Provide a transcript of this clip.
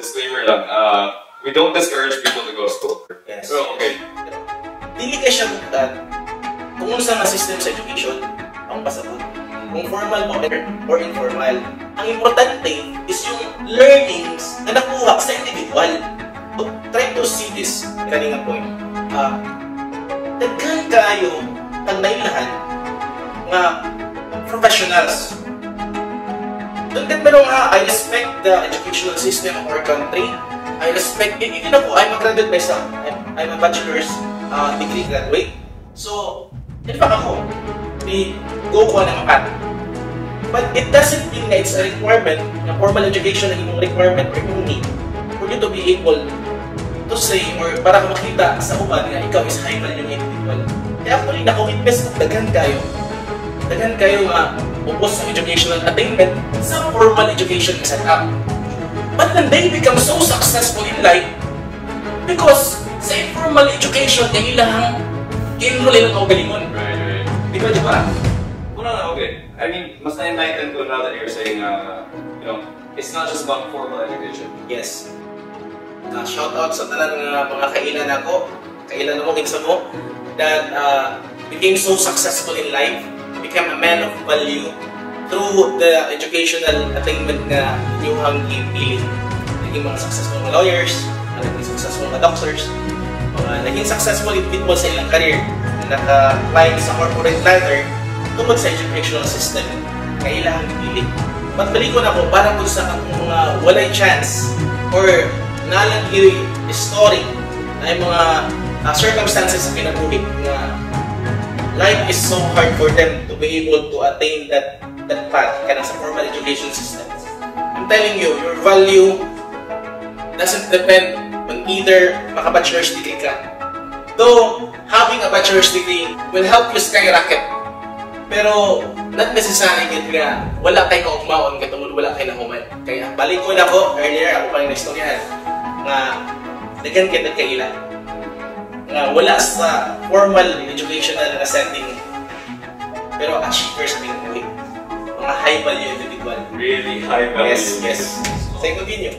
disclaimer lang, we don't discourage people to go to school. Yes. So, okay. Dili kayo siya buktan kung ano sa system sa education, ang pasabot. Kung formal mo or informal. Ang importante is yung learnings na nakuha sa individual. So, try to see this kanina point. Daghan kayo ang nailahan nga professionals. Don't get me wrong, I respect the educational system of our country. I respect it. Even ako, I'm a graduate myself. I'm a bachelor's degree graduate. So, in fact ako, go ko ng path. But it doesn't mean that it's a requirement, na formal education na yung requirement or yung need for you to be able to say or para makita sa uban na ikaw is high value individual. Kaya actually, naka-witness na dagan kayo nga upos sa educational attainment sa formal education setup. But then they become so successful in life because sa informal education yung ilang enroll ilang kaugalingon. Right. Di ba? Okay. I mean, mas na-enlighten ko now that you're saying, it's not just about formal education. Yes. Shout out sa talang mga kailan ako kinsa mo, that became so successful in life, became a man of value through the educational attainment na inyong pili. Naging mga successful mga lawyers, naging successful mga doctors, naging successful individuals sa ilang career, naka-climb sa corporate ladder tungkol sa educational system, kailangan pili. But balik ko na po, para po sa mga walay chance or nalang story na yung mga circumstances sa kinabuhi na life is so hard for them to be able to attain that path kana sa formal education system. I'm telling you, your value doesn't depend on either maka-bachelor's degree ka. Though, having a bachelor's degree will help you skyrocket. Pero, not necessary nga wala kayo kaugmaon katulad wala kayo nahuman. Kaya, balik ko na ko, earlier ako pa yung naistoryahan nga dagan kita kaila nga wala sa formal educational na setting pero achievers sa pinubuhi. Mga high value individual. Really high value. Yes. So, continue.